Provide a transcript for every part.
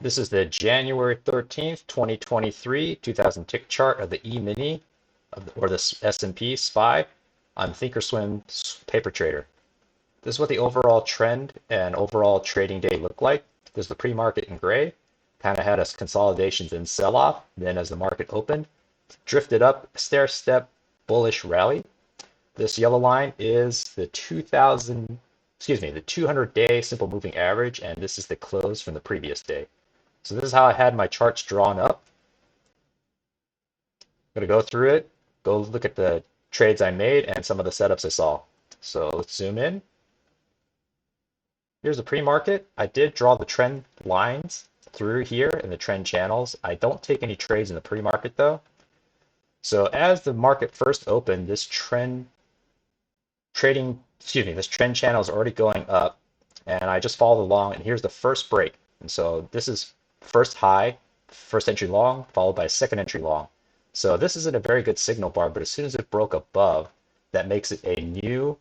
This is the January 13th, 2023 2000 tick chart of the Emini or the S&P SPY on ThinkorSwim PaperTrader. This is what the overall trend and overall trading day look like. There's the pre-market in gray, kind of had us consolidations and sell-off. Then as the market opened, drifted up, stair-step bullish rally. This yellow line is the 200-day simple moving average, and this is the close from the previous day. So this is how I had my charts drawn up. I'm going to go through it, go look at the trades I made and some of the setups I saw. So let's zoom in. Here's the pre-market. I did draw the trend lines through here in the trend channels. I don't take any trades in the pre-market though. So as the market first opened, this trend channel is already going up, and I just followed along, and here's the first break. And so this is first high, first entry long, followed by a second entry long. So this isn't a very good signal bar, but as soon as it broke above, that makes it a new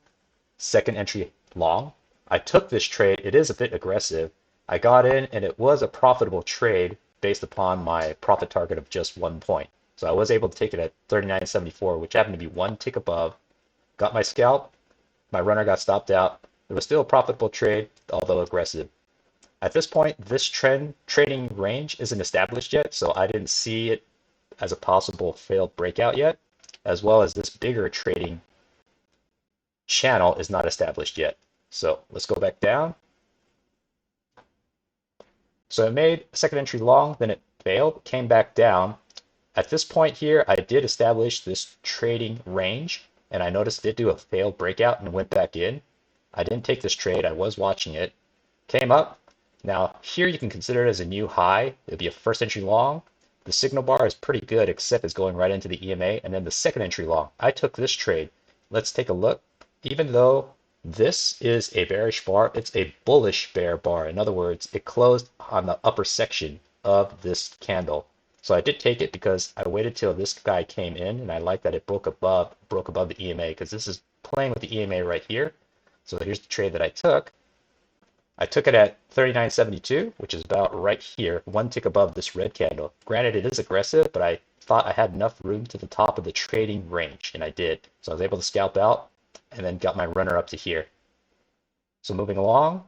second entry long. I took this trade. It is a bit aggressive. I got in, and it was a profitable trade based upon my profit target of just 1 point. So I was able to take it at 39.74, which happened to be one tick above. Got my scalp. My runner got stopped out. It was still a profitable trade, although aggressive. At this point, this trading range isn't established yet, so I didn't see it as a possible failed breakout yet, as well as this bigger trading channel is not established yet. So let's go back down. So I made a second entry long, then it failed, came back down. At this point here, I did establish this trading range, and I noticed it did do a failed breakout and went back in. I didn't take this trade. I was watching it. Came up. Now here you can consider it as a new high. It'll be a first entry long. The signal bar is pretty good, except it's going right into the EMA. And then the second entry long. I took this trade. Let's take a look. Even though this is a bearish bar, it's a bullish bear bar. In other words, it closed on the upper section of this candle. So I did take it because I waited till this guy came in, and I like that it broke above the EMA, because this is playing with the EMA right here. So here's the trade that I took. I took it at 39.72, which is about right here, one tick above this red candle. Granted, it is aggressive, but I thought I had enough room to the top of the trading range, and I did. So I was able to scalp out and then got my runner up to here. So moving along,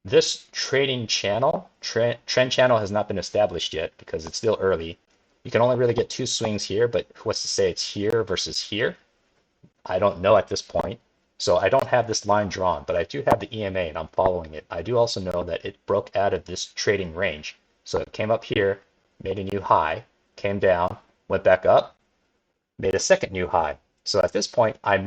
this trading channel, trend channel has not been established yet because it's still early. You can only really get two swings here, but what's to say it's here versus here? I don't know at this point. So I don't have this line drawn, but I do have the EMA and I'm following it. I do also know that it broke out of this trading range. So it came up here, made a new high, came down, went back up, made a second new high. So at this point, I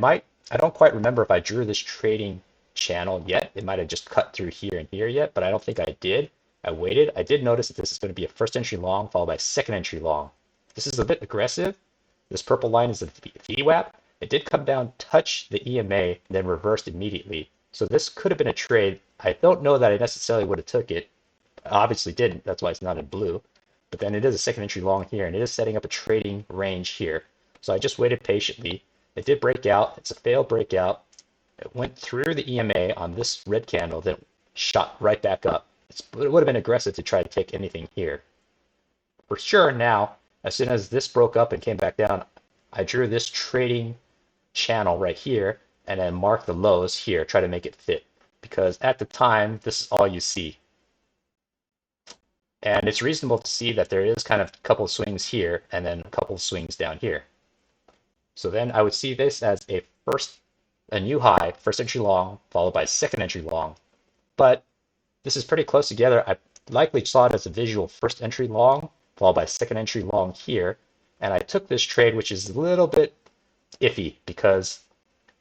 don't quite remember if I drew this trading channel yet. It might have just cut through here and here yet, but I don't think I did. I waited. I did notice that this is going to be a first entry long followed by second entry long. This is a bit aggressive. This purple line is the VWAP. It did come down, touch the EMA, then reversed immediately. So this could have been a trade. I don't know that I necessarily would have took it. I obviously didn't. That's why it's not in blue. But then it is a second entry long here, and it is setting up a trading range here. So I just waited patiently. It did break out. It's a failed breakout. It went through the EMA on this red candle, then shot right back up. It would have been aggressive to try to take anything here. For sure now, as soon as this broke up and came back down, I drew this trading channel right here and then mark the lows here, try to make it fit, because at the time this is all you see, and it's reasonable to see that there is kind of a couple of swings here and then a couple of swings down here. So then I would see this as a new high, first entry long followed by second entry long, but this is pretty close together. I likely saw it as a visual first entry long followed by second entry long here, and I took this trade, which is a little bit iffy because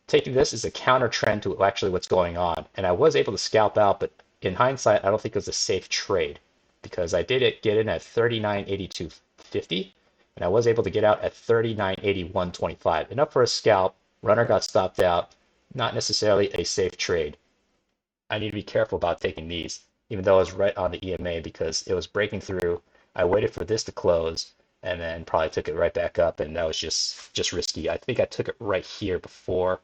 taking this is a counter trend to actually what's going on. And I was able to scalp out, but in hindsight, I don't think it was a safe trade because I did get in at 39.8250 and I was able to get out at 39.8125. Enough for a scalp. Runner got stopped out. Not necessarily a safe trade. I need to be careful about taking these, even though I was right on the EMA because it was breaking through. I waited for this to close and then probably took it right back up, and that was just risky. I think I took it right here before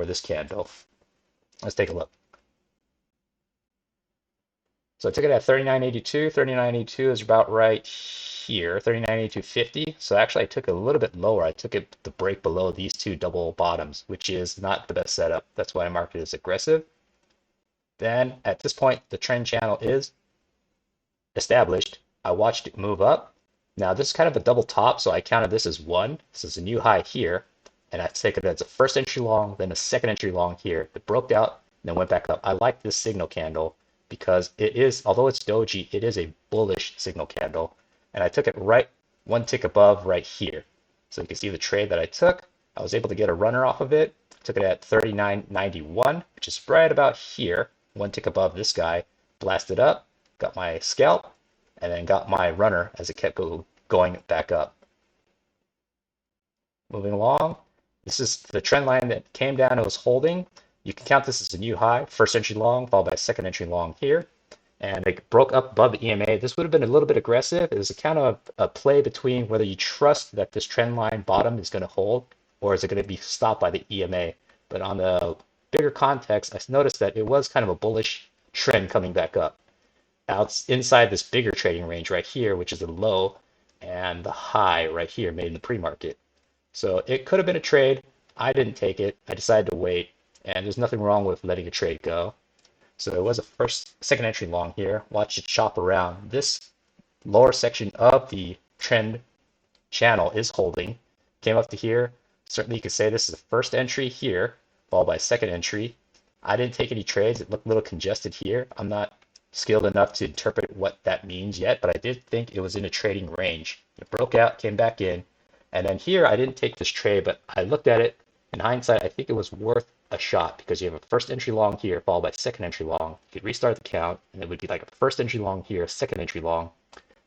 this candle. Let's take a look. So I took it at 39.82. 39.82 is about right here, 39.82.50. So actually I took it a little bit lower. I took it the break below these two double bottoms, which is not the best setup. That's why I marked it as aggressive. Then at this point, the trend channel is established. I watched it move up. Now this is kind of a double top, so I counted this as one. This is a new high here, and I take it as a first entry long, then a second entry long here. It broke out and then went back up. I like this signal candle because it is, although it's doji, it is a bullish signal candle, and I took it right one tick above right here. So you can see the trade that I took. I was able to get a runner off of it. Took it at 39.91, which is right about here, one tick above this guy. Blasted up, got my scalp, and then got my runner as it kept going back up. Moving along, this is the trend line that came down and was holding. You can count this as a new high, first entry long, followed by a second entry long here. And it broke up above the EMA. This would have been a little bit aggressive. It was a kind of a play between whether you trust that this trend line bottom is going to hold or is it going to be stopped by the EMA. But on the bigger context, I noticed that it was kind of a bullish trend coming back up. Out inside this bigger trading range right here, which is the low and the high right here made in the pre-market. So it could have been a trade. I didn't take it. I decided to wait, and there's nothing wrong with letting a trade go. So it was a second entry long here. Watch it chop around. This lower section of the trend channel is holding. Came up to here. Certainly you could say this is the first entry here, followed by second entry. I didn't take any trades. It looked a little congested here. I'm not skilled enough to interpret what that means yet, but I did think it was in a trading range. It broke out, came back in, and then here I didn't take this trade, but I looked at it. In hindsight, I think it was worth a shot because you have a first entry long here, followed by second entry long. You could restart the count, and it would be like a first entry long here, second entry long.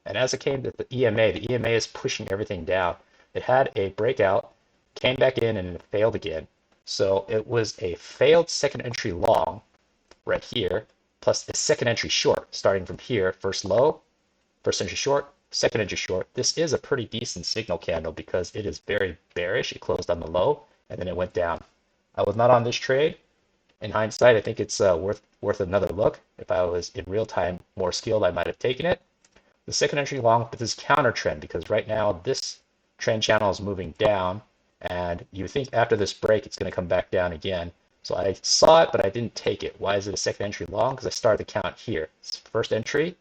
And as it came to the EMA is pushing everything down. It had a breakout, came back in, and it failed again. So it was a failed second entry long right here, plus a second entry short starting from here. First low, first entry short, second entry short. This is a pretty decent signal candle because it is very bearish. It closed on the low and then it went down. I was not on this trade. In hindsight, I think it's worth another look. If I was in real time more skilled, I might have taken it. The second entry long, but this counter trend because right now this trend channel is moving down, and you think after this break it's going to come back down again. So I saw it, but I didn't take it. Why is it a second entry long? Because I started the count here. It's first entry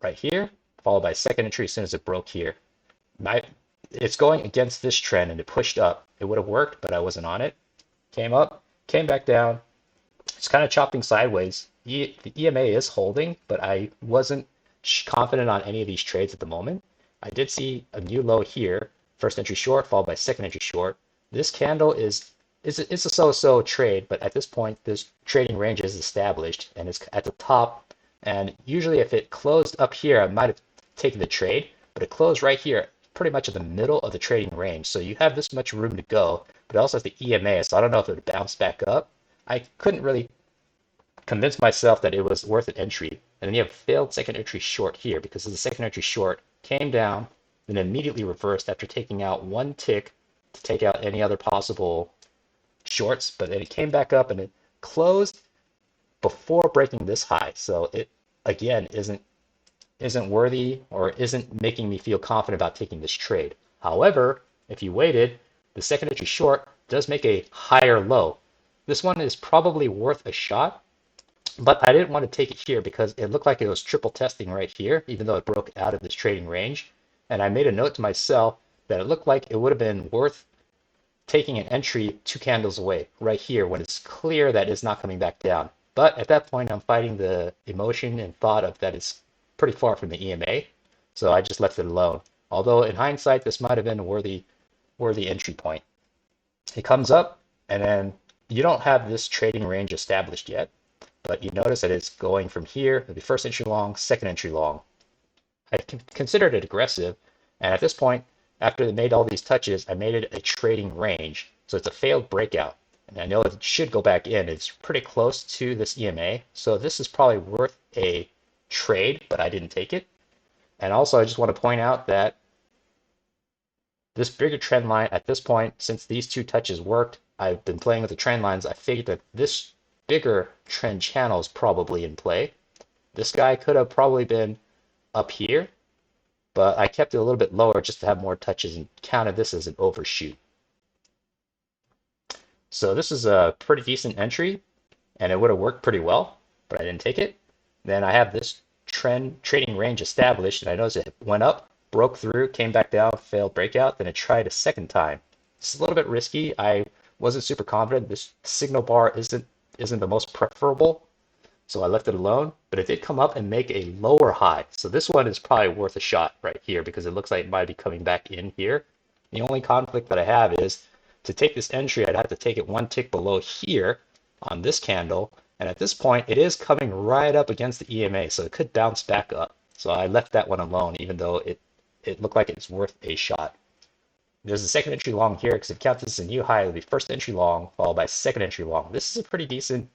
right here, followed by second entry as soon as it broke here. It's going against this trend, and it pushed up. It would have worked, but I wasn't on it. Came up, came back down. It's kind of chopping sideways. The EMA is holding, but I wasn't confident on any of these trades at the moment. I did see a new low here, first entry short, followed by second entry short. This candle it's a so-so trade, but at this point, this trading range is established and it's at the top. And usually if it closed up here, I might have taken the trade, but it closed right here, pretty much in the middle of the trading range. So you have this much room to go, but it also has the EMA, so I don't know if it would bounce back up. I couldn't really convince myself that it was worth an entry. And then you have failed second entry short here because the second entry short came down, then immediately reversed after taking out one tick to take out any other possible shorts, but then it came back up and it closed before breaking this high. So it again isn't worthy or isn't making me feel confident about taking this trade. However, if you waited, the second entry short does make a higher low. This one is probably worth a shot, but I didn't want to take it here because it looked like it was triple testing right here, even though it broke out of this trading range. And I made a note to myself that it looked like it would have been worth taking an entry 2 candles away right here when it's clear that it's not coming back down. But at that point, I'm fighting the emotion and thought of that it's pretty far from the EMA. So I just left it alone. Although in hindsight, this might have been a worthy entry point. It comes up and then you don't have this trading range established yet, but you notice that it's going from here, the first entry long, second entry long. I considered it aggressive, and at this point, after they made all these touches, I made it a trading range. So it's a failed breakout, and I know it should go back in. It's pretty close to this EMA, so this is probably worth a trade, but I didn't take it. And also, I just want to point out that this bigger trend line at this point, since these two touches worked, I've been playing with the trend lines. I figured that this bigger trend channel is probably in play. This guy could have probably been up here, but I kept it a little bit lower just to have more touches and counted this as an overshoot. So this is a pretty decent entry, and it would have worked pretty well, but I didn't take it. Then I have this trend trading range established, and I noticed it went up, broke through, came back down, failed breakout. Then it tried a second time. It's a little bit risky. I wasn't super confident. This signal bar isn't the most preferable, so I left it alone. But it did come up and make a lower high. So this one is probably worth a shot right here because it looks like it might be coming back in here. The only conflict that I have is to take this entry, I'd have to take it one tick below here on this candle. And at this point, it is coming right up against the EMA, so it could bounce back up. So I left that one alone, even though it looked like it's worth a shot. There's a second entry long here, because if you count this as a new high, it'll be first entry long, followed by second entry long. This is a pretty decent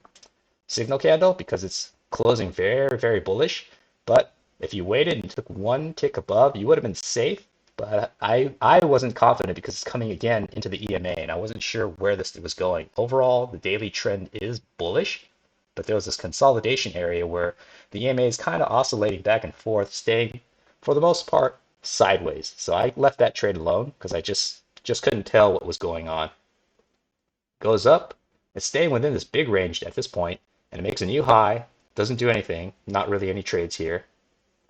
signal candle because it's closing very, very bullish. But if you waited and took one tick above, you would have been safe. But I wasn't confident because it's coming again into the EMA, and I wasn't sure where this was going. Overall, the daily trend is bullish, but there was this consolidation area where the EMA is kind of oscillating back and forth, staying, for the most part, sideways. So I left that trade alone because I just couldn't tell what was going on. Goes up, it's staying within this big range at this point, and it makes a new high, doesn't do anything, not really any trades here.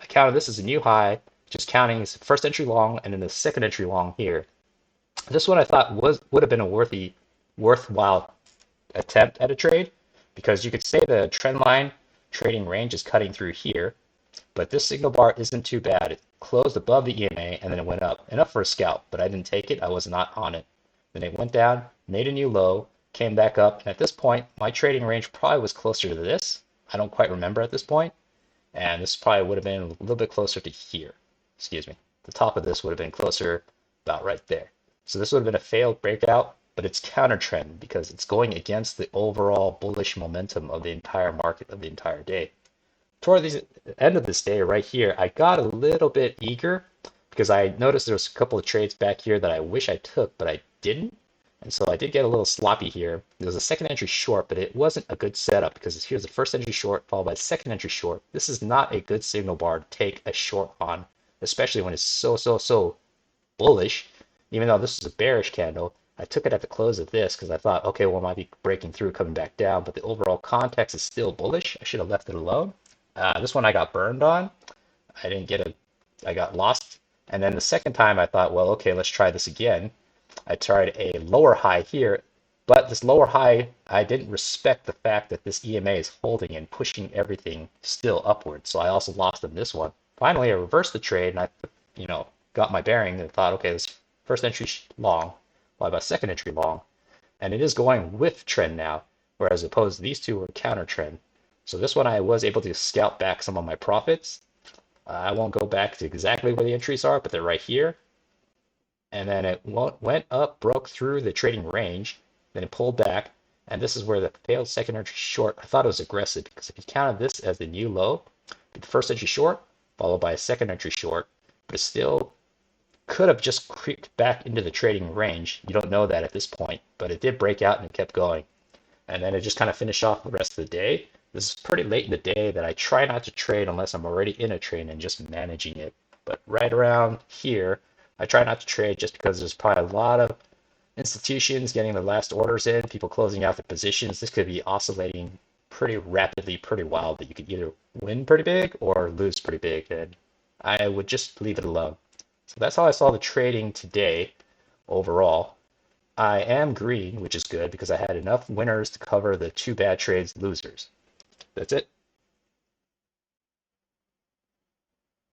I counted this as a new high, just counting as first entry long and then the second entry long here. This one I thought would have been a worthwhile attempt at a trade because you could say the trend line trading range is cutting through here, but this signal bar isn't too bad. It closed above the EMA and then it went up, enough for a scalp, but I didn't take it. I was not on it. Then it went down, made a new low, came back up, and at this point, my trading range probably was closer to this. I don't quite remember at this point, and this probably would have been a little bit closer to here. Excuse me. The top of this would have been closer about right there. So this would have been a failed breakout, but it's counter trend because it's going against the overall bullish momentum of the entire market of the entire day. Toward the end of this day right here, I got a little bit eager because I noticed there was a couple of trades back here that I wish I took, but I didn't. And so I did get a little sloppy here. There was a second entry short, but it wasn't a good setup because here's the first entry short followed by second entry short. This is not a good signal bar to take a short on, especially when it's so bullish. Even though this is a bearish candle, I took it at the close of this because I thought, okay, well, it might be breaking through, coming back down, but the overall context is still bullish. I should have left it alone. This one I got burned on. I got lost. And then the second time I thought, well, okay, let's try this again. I tried a lower high here, but this lower high, I didn't respect the fact that this EMA is holding and pushing everything still upward. So I also lost on this one. Finally, I reversed the trade and I, got my bearing and thought, okay, this first entry long, followed by second entry long. And it is going with trend now, whereas opposed to these two were counter trend. So this one I was able to scalp back some of my profits. I won't go back to exactly where the entries are, but they're right here. And then it went up, broke through the trading range, then it pulled back, and this is where the failed second entry short, I thought it was aggressive, because if you counted this as the new low, the first entry short, followed by a second entry short, but it still could have just creeped back into the trading range. You don't know that at this point, but it did break out and it kept going. And then it just kind of finished off the rest of the day. This is pretty late in the day that I try not to trade unless I'm already in a trade and just managing it. But right around here, I try not to trade just because there's probably a lot of institutions getting the last orders in, people closing out their positions. This could be oscillating pretty rapidly, pretty wild, that you could either win pretty big or lose pretty big. And I would just leave it alone. So that's how I saw the trading today overall. I am green, which is good because I had enough winners to cover the two bad trades losers. That's it.